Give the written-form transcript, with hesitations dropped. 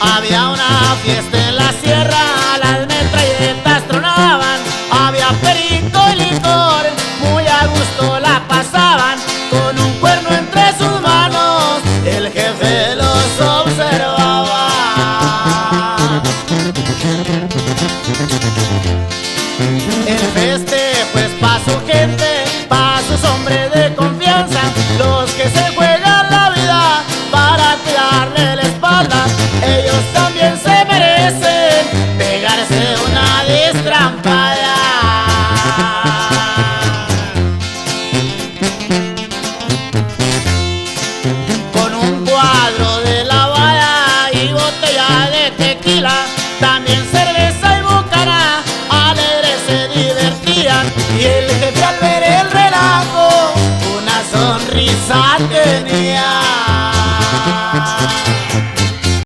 Había una fiesta en la sierra, las metralletas tronaban, había perico y licor, muy a gusto la pasaban, con un cuerno entre sus manos, el jefe los observaba. El festejo es pa' su gente, pa' sus hombres de confianza, los que se juegan la vida para tirarle la espalda, ellos también se